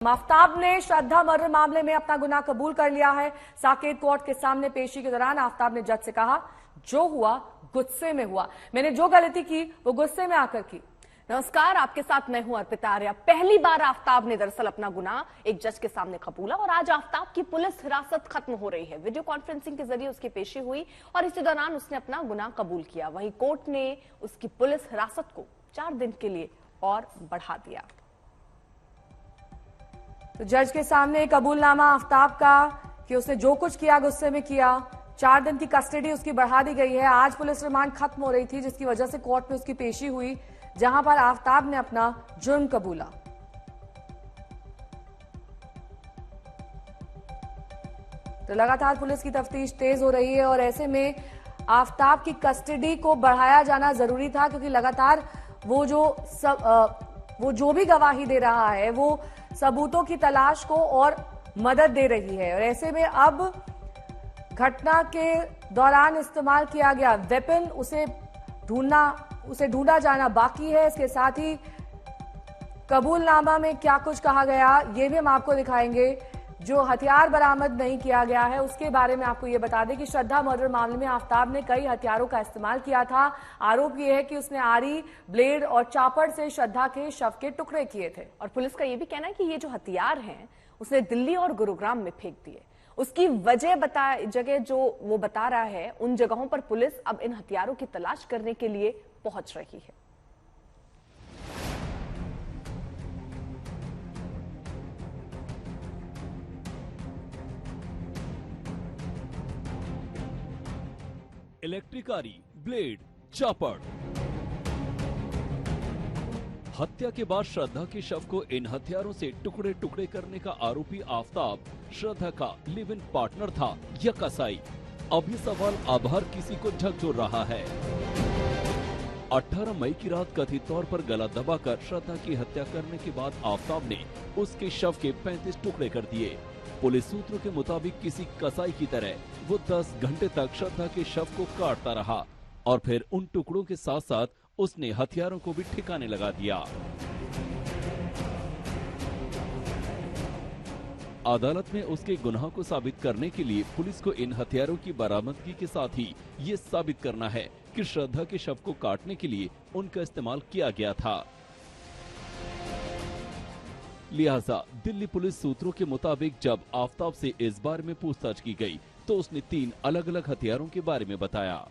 आफताब ने श्रद्धा मर्डर मामले में अपना गुनाह कबूल कर लिया है। साकेत कोर्ट के सामने पेशी के दौरान आफताब ने जज से कहा, जो हुआ गुस्से में हुआ, मैंने जो गलती की वो गुस्से में आकर की। नमस्कार, आपके साथ मैं हूं अर्पिता आर्या। पहली बार आफताब ने दरअसल अपना गुनाह एक जज के सामने कबूला और आज आफताब की पुलिस हिरासत खत्म हो रही है। वीडियो कॉन्फ्रेंसिंग के जरिए उसकी पेशी हुई और इसी दौरान उसने अपना गुनाह कबूल किया। वहीं कोर्ट ने उसकी पुलिस हिरासत को 4 दिन के लिए और बढ़ा दिया। तो जज के सामने कबूलनामा आफताब का कि उसने जो कुछ किया गुस्से में किया। 4 दिन की कस्टडी उसकी बढ़ा दी गई है। आज पुलिस रिमांड खत्म हो रही थी, जिसकी वजह से कोर्ट में उसकी पेशी हुई, जहां पर आफताब ने अपना जुर्म कबूला। तो लगातार पुलिस की तफ्तीश तेज हो रही है और ऐसे में आफताब की कस्टडी को बढ़ाया जाना जरूरी था, क्योंकि लगातार वो जो भी गवाही दे रहा है वो सबूतों की तलाश को और मदद दे रही है। और ऐसे में अब घटना के दौरान इस्तेमाल किया गया वेपन उसे ढूंढा जाना बाकी है। इसके साथ ही कबूलनामा में क्या कुछ कहा गया ये भी हम आपको दिखाएंगे। जो हथियार बरामद नहीं किया गया है उसके बारे में आपको ये बता दें कि श्रद्धा मर्डर मामले में आफताब ने कई हथियारों का इस्तेमाल किया था। आरोप ये है कि उसने आरी, ब्लेड और चापड़ से श्रद्धा के शव के टुकड़े किए थे। और पुलिस का ये भी कहना है कि ये जो हथियार हैं उसने दिल्ली और गुरुग्राम में फेंक दिए। उसकी जगह जो वो बता रहा है, उन जगहों पर पुलिस अब इन हथियारों की तलाश करने के लिए पहुंच रही है। इलेक्ट्रिक आरी, ब्लेड, चापड़। हत्या के बाद श्रद्धा के शव को इन हथियारों से टुकड़े टुकड़े करने का आरोपी आफताब श्रद्धा का लिव इन पार्टनर था या कसाई। अब ये सवाल अब हर किसी को झकझोर रहा है। 18 मई की रात कथित तौर पर गला दबाकर श्रद्धा की हत्या करने के बाद आफताब ने उसके शव के 35 टुकड़े कर दिए। पुलिस सूत्रों के मुताबिक किसी कसाई की तरह वो 10 घंटे तक श्रद्धा के शव को काटता रहा और फिर उन टुकड़ों के साथ साथ उसने हथियारों को भी ठिकाने लगा दिया। अदालत में उसके गुनाह को साबित करने के लिए पुलिस को इन हथियारों की बरामदगी के साथ ही ये साबित करना है कि श्रद्धा के शव को काटने के लिए उनका इस्तेमाल किया गया था। लिहाजा दिल्ली पुलिस सूत्रों के मुताबिक जब आफताब से इस बारे में पूछताछ की गई तो उसने 3 अलग अलग हथियारों के बारे में बताया।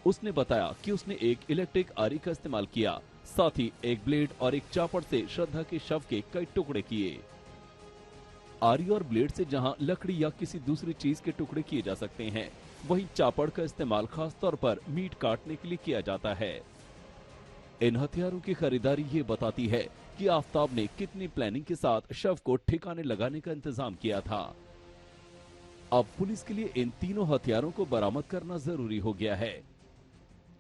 उसने बताया कि उसने एक इलेक्ट्रिक आरी का इस्तेमाल किया, साथ ही एक ब्लेड और एक चापड़ से श्रद्धा के शव के कई टुकड़े किए। आरी और ब्लेड से जहां लकड़ी या किसी दूसरी चीज के टुकड़े किए जा सकते हैं, वहीं चापड़ का इस्तेमाल खास तौर पर मीट काटने के लिए किया जाता है। इन हथियारों की खरीदारी ये बताती है कि आफताब ने कितनी प्लानिंग के साथ शव को ठिकाने लगाने का इंतजाम किया था। अब पुलिस के लिए इन तीनों हथियारों को बरामद करना जरूरी हो गया है।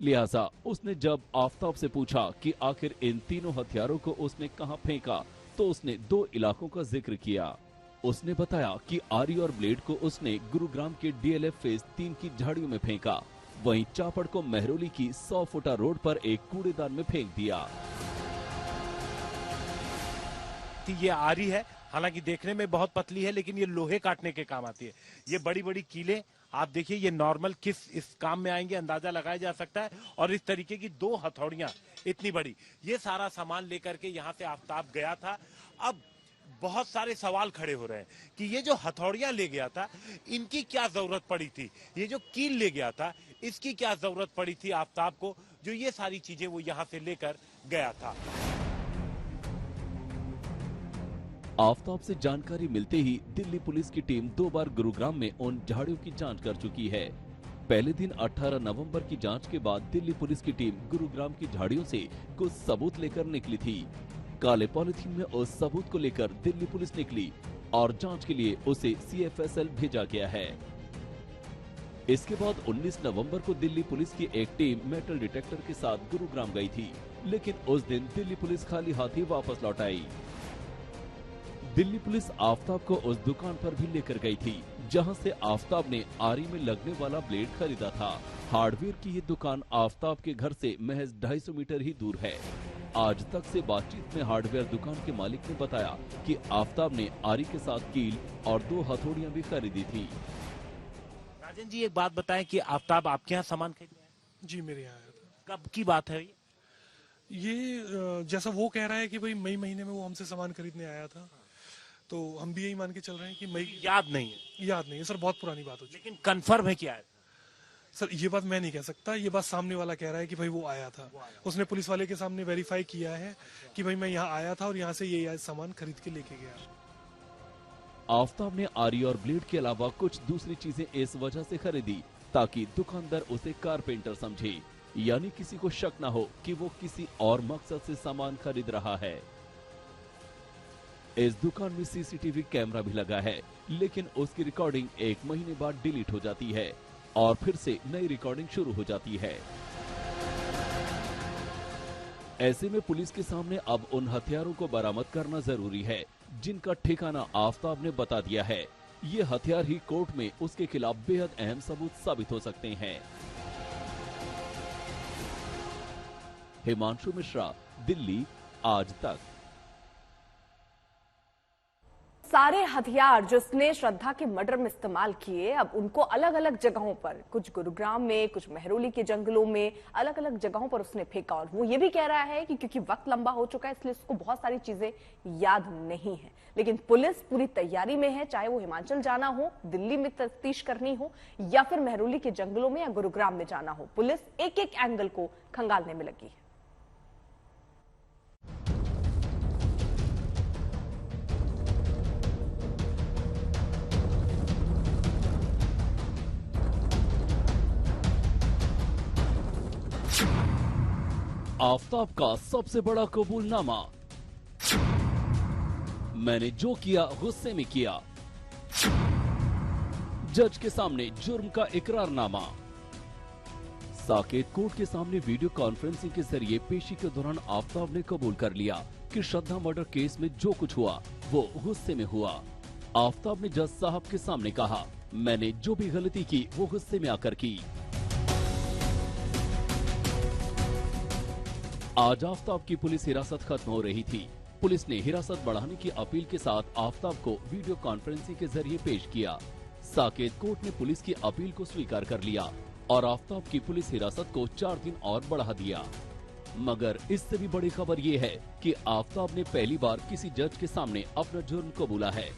लिहाजा उसने जब आफताब से पूछा कि आखिर इन तीनों हथियारों को उसने कहां फेंका, तो उसने 2 इलाकों का जिक्र किया। उसने बताया कि आरी और ब्लेड को उसने गुरुग्राम के DLF फेज 3 की झाड़ियों में फेंका, वहीं चापड़ को मेहरौली की 100 फुटा रोड पर एक कूड़ेदान में फेंक दिया। ये आरी है, हालांकि देखने में बहुत पतली है, लेकिन ये लोहे काटने के काम आती है। ये बड़ी बड़ी कीलें आप देखिए, ये नॉर्मल किस इस काम में आएंगे अंदाजा लगाया जा सकता है। और इस तरीके की 2 हथौड़ियां इतनी बड़ी, ये सारा सामान लेकर के यहाँ से आफताब गया था। अब बहुत सारे सवाल खड़े हो रहे हैं कि ये जो हथौड़ियां ले गया था इनकी क्या जरूरत पड़ी थी, ये जो कील ले गया था इसकी क्या जरूरत पड़ी थी आफताब को, जो ये सारी चीजें वो यहाँ से लेकर गया था। आफताब से जानकारी मिलते ही दिल्ली पुलिस की टीम 2 बार गुरुग्राम में उन झाड़ियों की जांच कर चुकी है। पहले दिन 18 नवंबर की जांच के बाद दिल्ली पुलिस की टीम गुरुग्राम की झाड़ियों से कुछ सबूत लेकर निकली थी। काले पॉलिथीन में उस सबूत को लेकर दिल्ली पुलिस निकली और जांच के लिए उसे CFSL भेजा गया है। इसके बाद 19 नवंबर को दिल्ली पुलिस की एक टीम मेटल डिटेक्टर के साथ गुरुग्राम गई थी, लेकिन उस दिन दिल्ली पुलिस खाली हाथ ही वापस लौट आई। दिल्ली पुलिस आफताब को उस दुकान पर भी लेकर गई थी जहां से आफताब ने आरी में लगने वाला ब्लेड खरीदा था। हार्डवेयर की ये दुकान आफताब के घर से महज 250 मीटर ही दूर है। आज तक से बातचीत में हार्डवेयर दुकान के मालिक ने बताया कि आफताब ने आरी के साथ कील और 2 हथौड़ियां भी खरीदी थी। राजन जी, एक बात बताएं कि आफताब आपके यहाँ सामान खरीदने आया? जी मेरे यहाँ आया था। कब की बात है ये जैसा वो कह रहा है कि भाई मई महीने में वो हमसे सामान खरीदने आया था, तो हम भी यही मान के चल रहे हैं कि मई। याद नहीं है? याद नहीं है सर, बहुत पुरानी बात हो चुकी लेकिन कंफर्म है कि आया? सर ये बात मैं नहीं कह सकता, ये बात सामने वाला कह रहा है कि भाई वो आया था। उसने पुलिस वाले के सामने वेरीफाई किया है कि भाई मैं यहाँ आया था और यहाँ से ये सामान खरीद के लेके गया। आफताब ने आरी और ब्लेड के अलावा कुछ दूसरी चीजें इस वजह से खरीदी ताकि दुकानदार उसे कारपेंटर समझे, यानी किसी को शक न हो कि वो किसी और मकसद से सामान खरीद रहा है। इस दुकान में सीसीटीवी कैमरा भी लगा है, लेकिन उसकी रिकॉर्डिंग 1 महीने बाद डिलीट हो जाती है और फिर से नई रिकॉर्डिंग शुरू हो जाती है। ऐसे में पुलिस के सामने अब उन हथियारों को बरामद करना जरूरी है जिनका ठिकाना आफताब ने बता दिया है। ये हथियार ही कोर्ट में उसके खिलाफ बेहद अहम सबूत साबित हो सकते हैं। हिमांशु मिश्रा, दिल्ली, आज तक। सारे हथियार जिसने श्रद्धा के मर्डर में इस्तेमाल किए, अब उनको अलग अलग जगहों पर, कुछ गुरुग्राम में, कुछ मेहरौली के जंगलों में, अलग अलग जगहों पर उसने फेंका। और वो ये भी कह रहा है कि क्योंकि वक्त लंबा हो चुका है इसलिए उसको बहुत सारी चीजें याद नहीं है। लेकिन पुलिस पूरी तैयारी में है, चाहे वो हिमाचल जाना हो, दिल्ली में तफ्तीश करनी हो या फिर मेहरौली के जंगलों में या गुरुग्राम में जाना हो। पुलिस एक एक एंगल को खंगालने में लगी है। आफताब का सबसे बड़ा कबूलनामा। मैंने जो किया गुस्से में किया। जज के सामने जुर्म का इकरारनामा। साकेत कोर्ट के सामने वीडियो कॉन्फ्रेंसिंग के जरिए पेशी के दौरान आफताब ने कबूल कर लिया कि श्रद्धा मर्डर केस में जो कुछ हुआ वो गुस्से में हुआ। आफताब ने जज साहब के सामने कहा, मैंने जो भी गलती की वो गुस्से में आकर की। आज आफताब की पुलिस हिरासत खत्म हो रही थी। पुलिस ने हिरासत बढ़ाने की अपील के साथ आफताब को वीडियो कॉन्फ्रेंसिंग के जरिए पेश किया। साकेत कोर्ट ने पुलिस की अपील को स्वीकार कर लिया और आफताब की पुलिस हिरासत को 4 दिन और बढ़ा दिया। मगर इससे भी बड़ी खबर ये है कि आफताब ने पहली बार किसी जज के सामने अपना जुर्म कबूला है।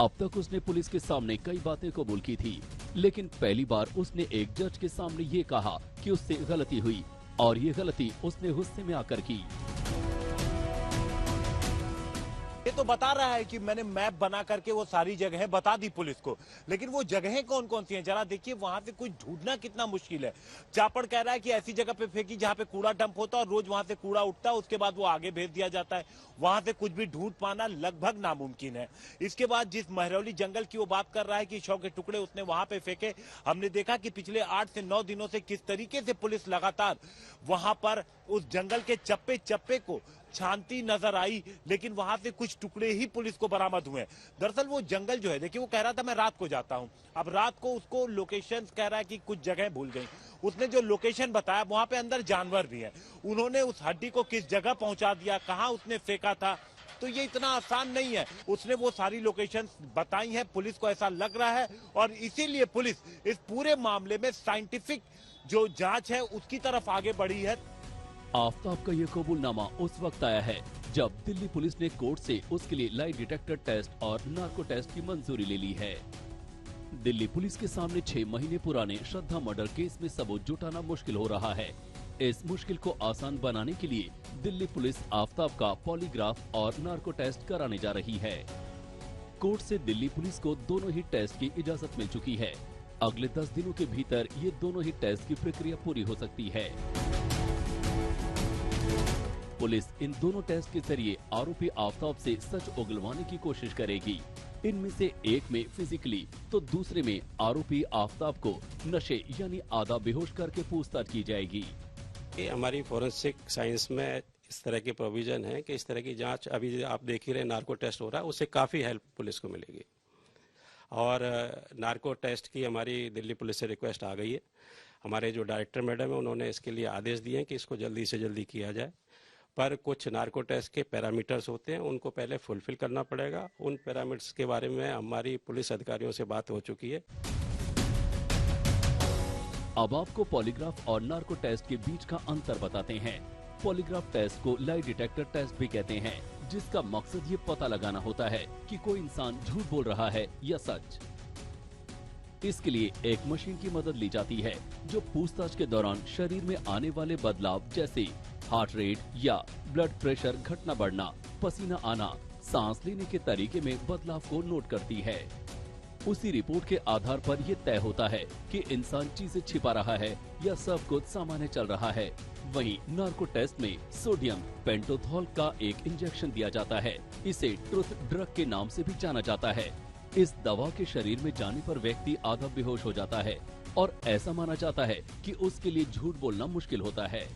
अब तक उसने पुलिस के सामने कई बातें कबूल की थी, लेकिन पहली बार उसने एक जज के सामने ये कहा कि उससे गलती हुई और ये गलती उसने गुस्से में आकर की। ये तो बता रहा है कि मैंने मैप बना करके वो सारी जगहें बता दी पुलिस को, लेकिन वो जगहें कौन कौन सी हैं जरा देखिए। वहां से कुछ ढूंढना कितना मुश्किल है। चापड़ कह रहा है कि ऐसी जगह पे फेंकी जहां पे कूड़ा डंप होता है और रोज वहां से कूड़ा उठता है, उसके बाद वो आगे भेज दिया जाता है। वहां से कुछ भी ढूंढ पाना लगभग नामुमकिन है। इसके बाद जिस मेहरौली जंगल की वो बात कर रहा है कि शव के टुकड़े उसने वहां पे फेंके, हमने देखा कि पिछले 8 से 9 दिनों से किस तरीके से पुलिस लगातार वहां पर उस जंगल के चप्पे चप्पे को छानती नजर आई, लेकिन वहां से कुछ टुकड़े ही पुलिस को बरामद हुए। दरअसल वो जंगल जो है, देखिए वो कह रहा था मैं रात को जाता हूं। अब रात को उसको लोकेशन कह रहा है कि कुछ जगह भूल गई। उसने जो लोकेशन बताया वहां पे अंदर जानवर भी है। उन्होंने उस हड्डी को किस जगह पहुंचा दिया, कहां उसने फेंका था, तो ये इतना आसान नहीं है। उसने वो सारी लोकेशन बताई है, पुलिस को ऐसा लग रहा है और इसीलिए पुलिस इस पूरे मामले में साइंटिफिक जो जांच है उसकी तरफ आगे बढ़ी है। आफताब का ये कबूलनामा उस वक्त आया है जब दिल्ली पुलिस ने कोर्ट से उसके लिए लाई डिटेक्टर टेस्ट और नार्को टेस्ट की मंजूरी ले ली है। दिल्ली पुलिस के सामने 6 महीने पुराने श्रद्धा मर्डर केस में सबूत जुटाना मुश्किल हो रहा है। इस मुश्किल को आसान बनाने के लिए दिल्ली पुलिस आफताब का पॉलीग्राफ और नार्को टेस्ट कराने जा रही है। कोर्ट से दिल्ली पुलिस को दोनों ही टेस्ट की इजाजत मिल चुकी है। अगले 10 दिनों के भीतर ये दोनों ही टेस्ट की प्रक्रिया पूरी हो सकती है। पुलिस इन दोनों टेस्ट के जरिए आरोपी आफताब से सच उगलवाने की कोशिश करेगी। इनमें से एक में फिजिकली तो दूसरे में आरोपी आफताब को नशे यानी आधा बेहोश करके पूछताछ की जाएगी। हमारी फोरेंसिक साइंस में इस तरह की प्रोविजन है कि इस तरह की जांच अभी आप देख ही रहे नार्को टेस्ट हो रहा है, उससे काफी हेल्प पुलिस को मिलेगी। और नार्को टेस्ट की हमारी दिल्ली पुलिस से रिक्वेस्ट आ गई है। हमारे जो डायरेक्टर मैडम है उन्होंने इसके लिए आदेश दिए हैं कि इसको जल्दी से जल्दी किया जाए पर कुछ नार्को टेस्ट के पैरामीटर्स होते हैं, उनको पहले फुलफिल करना पड़ेगा। उन पैरामीटर्स के बारे में हमारी पुलिस अधिकारियों से बात हो चुकी है। अब आपको पॉलीग्राफ और नार्को टेस्ट के बीच का अंतर बताते हैं। पॉलीग्राफ टेस्ट को लाई डिटेक्टर टेस्ट भी कहते हैं, जिसका मकसद ये पता लगाना होता है कि कोई इंसान झूठ बोल रहा है या सच। इसके लिए एक मशीन की मदद ली जाती है जो पूछताछ के दौरान शरीर में आने वाले बदलाव जैसे हार्ट रेट या ब्लड प्रेशर घटना बढ़ना, पसीना आना, सांस लेने के तरीके में बदलाव को नोट करती है। उसी रिपोर्ट के आधार पर यह तय होता है कि इंसान चीजें छिपा रहा है या सब कुछ सामान्य चल रहा है। वहीं नार्को टेस्ट में सोडियम पेंटोथॉल का एक इंजेक्शन दिया जाता है। इसे ट्रुथ ड्रग के नाम से भी जाना जाता है। इस दवा के शरीर में जाने पर व्यक्ति आधा बेहोश हो जाता है और ऐसा माना जाता है कि उसके लिए झूठ बोलना मुश्किल होता है।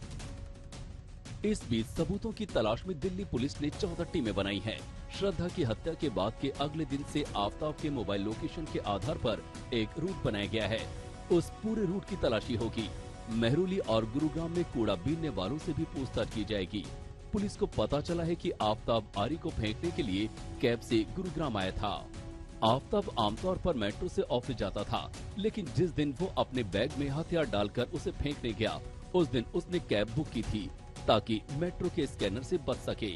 इस बीच सबूतों की तलाश में दिल्ली पुलिस ने 14 टीमें बनाई हैं। श्रद्धा की हत्या के बाद के अगले दिन से आफताब के मोबाइल लोकेशन के आधार पर एक रूट बनाया गया है। उस पूरे रूट की तलाशी होगी। मेहरौली और गुरुग्राम में कूड़ा बीनने वालों से भी पूछताछ की जाएगी। पुलिस को पता चला है कि आफताब आरी को फेंकने के लिए कैब से गुरुग्राम आया था। आफताब आमतौर पर मेट्रो से ऑफिस जाता था, लेकिन जिस दिन वो अपने बैग में हथियार डालकर उसे फेंकने गया, उस दिन उसने कैब बुक की थी ताकि मेट्रो के स्कैनर से बच सके।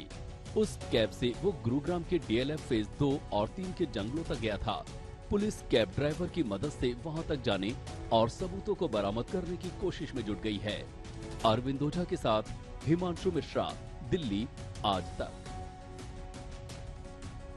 उस कैब से वो गुरुग्राम के DLF फेज 2 और 3 के जंगलों तक गया था। पुलिस कैब ड्राइवर की मदद से वहां तक जाने और सबूतों को बरामद करने की कोशिश में जुट गई है। अरविंद ओझा के साथ हिमांशु मिश्रा, दिल्ली आज तक।